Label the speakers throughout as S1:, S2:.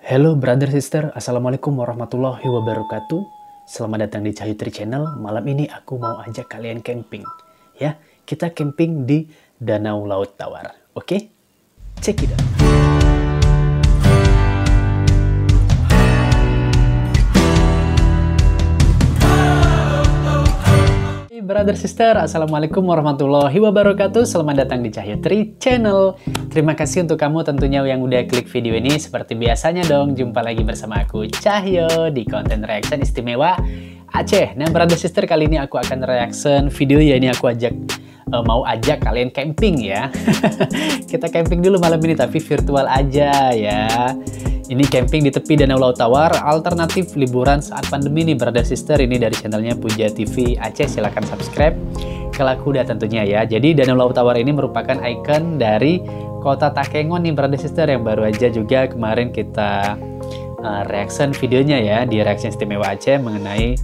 S1: Hello brother sister, assalamualaikum warahmatullahi wabarakatuh. Selamat datang di Cahyo Tri Channel. Malam ini aku mau ajak kalian camping. Ya, kita camping di Danau Laut Tawar. Oke? Check it out. Brother sister, assalamualaikum warahmatullahi wabarakatuh. Selamat datang di Cahyo Tri Channel. Terima kasih untuk kamu tentunya yang udah klik video ini. Seperti biasanya dong, jumpa lagi bersama aku Cahyo di konten reaction istimewa Aceh. Nah brother sister, kali ini aku akan reaction video ya. Ini aku mau ajak kalian camping ya. Kita camping dulu malam ini tapi virtual aja ya. Ini camping di tepi Danau Laut Tawar, alternatif liburan saat pandemi nih brother sister. Ini dari channelnya Puja TV Aceh, silahkan subscribe kalau aku udah tentunya ya. Jadi Danau Laut Tawar ini merupakan ikon dari kota Takengon nih brother sister, yang baru aja juga kemarin kita reaction videonya ya di reaction istimewa Aceh mengenai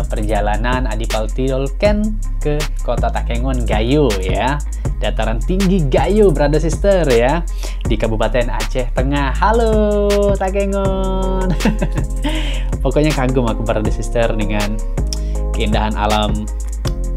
S1: perjalanan Adipati Dolken ke kota Takengon Gayo ya. Dataran tinggi Gayo brother sister ya, di Kabupaten Aceh Tengah. Halo Takengon. Pokoknya kagum aku brother sister dengan keindahan alam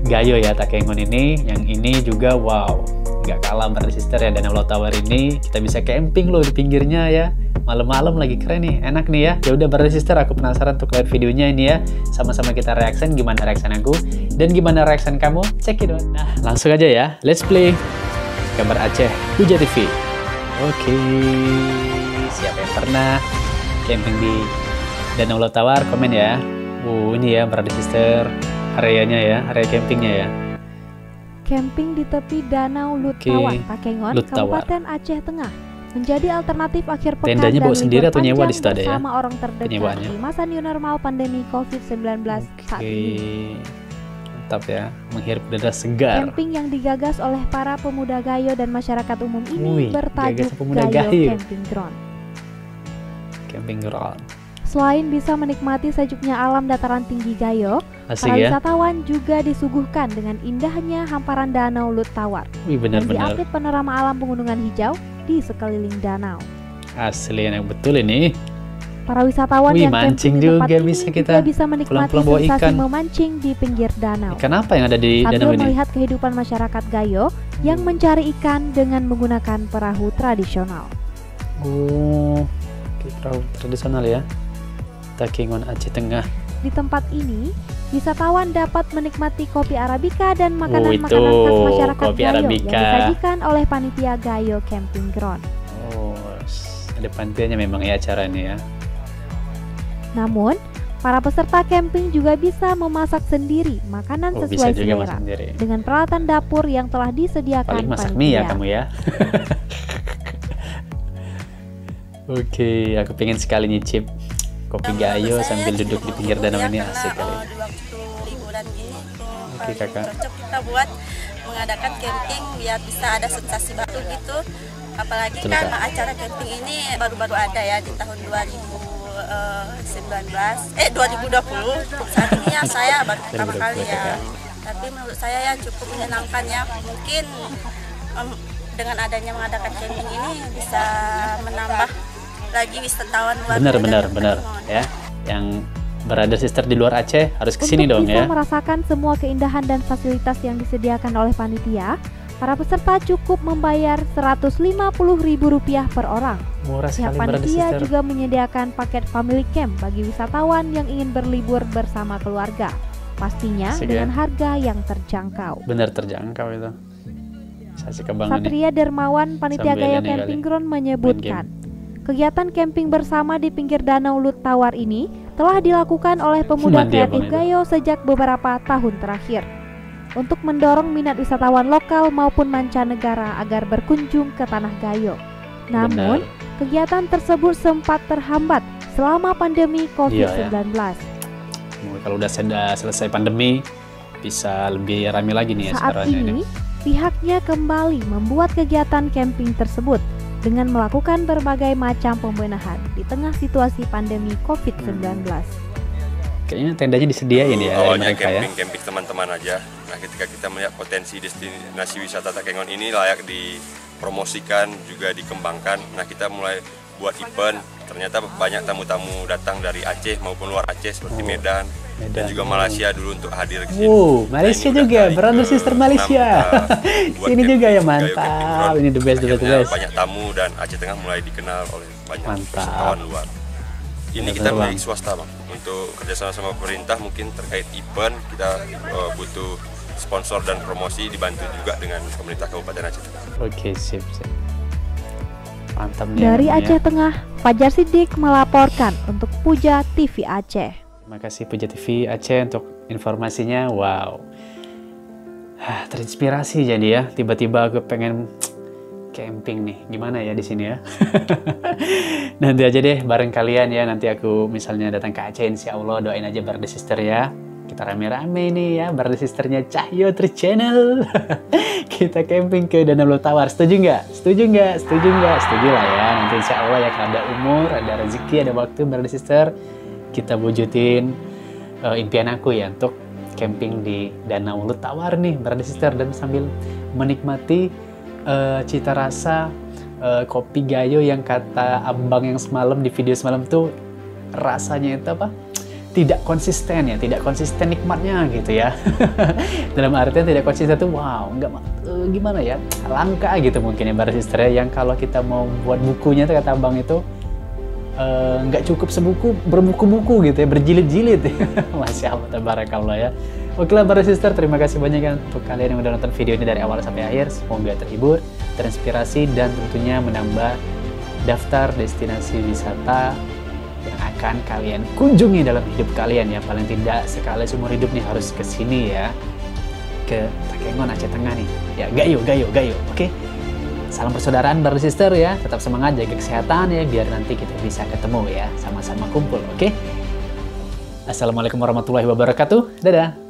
S1: Gayo ya Takengon ini. Yang ini juga wow, nggak kalah brother sister ya. Danau Laut Tawar ini kita bisa camping loh di pinggirnya ya. Malam-malam lagi keren nih, enak nih ya. Ya udah brother sister, aku penasaran untuk lihat videonya ini ya. Sama-sama kita reaction, gimana reaction aku dan gimana reaction kamu. Check it out. Nah, langsung aja ya. Let's play. Gambar Aceh, Puja TV. Oke. Siapa yang pernah camping di Danau Laut Tawar, komen ya. Ini ya brother sister, areanya ya, area campingnya ya.
S2: Camping di tepi Danau Laut Tawar, Takengon, Kabupaten Aceh Tengah, menjadi alternatif akhir pekan
S1: tendanya bawa sendiri atau nyewa di situ ada ya?
S2: Bersama orang terdekat di masa new normal pandemi COVID-19 saat ini.
S1: Mantap ya, menghirup udara segar.
S2: Camping yang digagas oleh para pemuda Gayo dan masyarakat umum ini bertajuk
S1: Gayo
S2: Camping Ground.
S1: Camping Ground.
S2: Selain bisa menikmati sejuknya alam dataran tinggi Gayo, para wisatawan juga disuguhkan dengan indahnya hamparan Danau Laut Tawar. Dan diapit panorama alam pegunungan hijau di sekeliling danau.
S1: Asli enak betul ini.
S2: Para wisatawan yang camping di tempat ini juga bisa menikmati sensasi
S1: ikan.
S2: Memancing di pinggir danau.
S1: Ikan apa yang ada di danau ini?
S2: Sambil melihat kehidupan masyarakat Gayo yang mencari ikan dengan menggunakan perahu tradisional.
S1: Perahu tradisional ya. Takengon Aceh Tengah.
S2: Di tempat ini, wisatawan dapat menikmati kopi Arabica dan makanan-makanan khas masyarakat Gayo yang disajikan oleh panitia Gayo Camping Ground.
S1: Ada panitianya memang ya acara ini ya.
S2: Namun, para peserta camping juga bisa memasak sendiri makanan sesuai selera dengan peralatan dapur yang telah disediakan
S1: paling masak mie ya kamu ya. Oke, aku pengen sekali nyicip kopi Gayo sambil duduk di pinggir danau ini, asik kali.
S3: Di waktu liburan ini
S1: Oke, kakak.
S3: cocok kita buat mengadakan camping biar bisa ada sensasi baru gitu. Apalagi
S1: betul,
S3: kan
S1: Kak.
S3: acara camping ini baru-baru ada ya di tahun 2020. Saat ini ya saya baru pertama kali ya. Tapi menurut saya ya cukup menyenangkan ya. Mungkin dengan adanya mengadakan camping ini bisa menambah lagi wisatawan luar.
S1: Benar ya. Yang brother sister di luar Aceh harus kesini dong ya.
S2: Untuk bisa merasakan semua keindahan dan fasilitas yang disediakan oleh panitia, para peserta cukup membayar Rp150.000 per orang.
S1: Murah sekali.
S2: Panitia juga menyediakan paket family camp bagi wisatawan yang ingin berlibur bersama keluarga. Pastinya dengan harga yang terjangkau.
S1: Benar terjangkau itu.
S2: Satria Dermawan, panitia Gayo Camping Ground menyebutkan, kegiatan camping bersama di pinggir Danau Laut Tawar ini telah dilakukan oleh pemuda kreatif Gayo sejak beberapa tahun terakhir untuk mendorong minat wisatawan lokal maupun mancanegara agar berkunjung ke tanah Gayo. Namun, kegiatan tersebut sempat terhambat selama pandemi COVID-19.
S1: Kalau udah selesai pandemi, bisa lebih ramai lagi nih ya.
S2: Saat ini, pihaknya kembali membuat kegiatan camping tersebut dengan melakukan berbagai macam pembenahan di tengah situasi pandemi COVID-19.
S1: Kayaknya tendanya disediain ya.
S4: Awalnya camping teman-teman aja. Nah, ketika kita melihat potensi destinasi wisata Takengon ini layak dipromosikan juga dikembangkan. Nah, kita mulai buat event ternyata banyak tamu-tamu datang dari Aceh maupun luar Aceh seperti Medan dan juga Malaysia dulu untuk hadir ke sini.
S1: Malaysia juga, brother sister Malaysia. Sini juga ya, mantap. Ini the best.
S4: Banyak tamu dan Aceh Tengah mulai dikenal oleh banyak wisatawan luar. Ini kita milik swasta Bang. Untuk kerjasama sama pemerintah mungkin terkait event kita butuh sponsor dan promosi, dibantu juga dengan pemerintah Kabupaten Aceh Tengah.
S1: Oke, sip. Mantap nih.
S2: Dari Aceh Tengah, Fajar Siddiq melaporkan untuk Puja TV Aceh.
S1: Terima kasih Puja TV Aceh untuk informasinya. Wow, terinspirasi jadi ya. Tiba-tiba aku pengen camping nih. Gimana ya di sini ya? Nanti aja deh bareng kalian ya. Nanti aku misalnya datang ke Aceh, insya Allah doain aja Brother Sister ya. Kita rame-rame nih ya, Brother Sisternya Cahyo Tri Channel. Kita camping ke Danau Lut Tawar. Setuju nggak? Setuju lah ya. Nanti insya Allah ya, kalau ada umur, ada rezeki, ada waktu Brother Sister, kita wujudin impian aku ya untuk camping di Danau Lut Tawar nih Brother Sister, dan sambil menikmati cita rasa kopi gayo yang kata abang yang semalam di video semalam tuh rasanya itu apa? Tidak konsisten nikmatnya gitu ya. Dalam artian tidak konsisten tuh gimana ya, langka gitu mungkin ya Brother Sister ya, yang kalau kita mau buat bukunya tuh kata abang itu nggak cukup sebuku, berbuku-buku gitu ya, berjilid-jilid. Masya Allah, tabarakallah ya. Oke lah Brother Sister, terima kasih banyak kan untuk kalian yang udah nonton video ini dari awal sampai akhir. Semoga terhibur, terinspirasi, dan tentunya menambah daftar destinasi wisata yang akan kalian kunjungi dalam hidup kalian ya. Paling tidak sekali seumur hidup nih harus ke sini ya, ke Takengon Aceh Tengah nih ya. Gayo. Oke. Salam persaudaraan Brother Sister ya. Tetap semangat, jaga kesehatan ya, biar nanti kita bisa ketemu ya, sama-sama kumpul. Oke. Assalamualaikum warahmatullahi wabarakatuh. Dadah.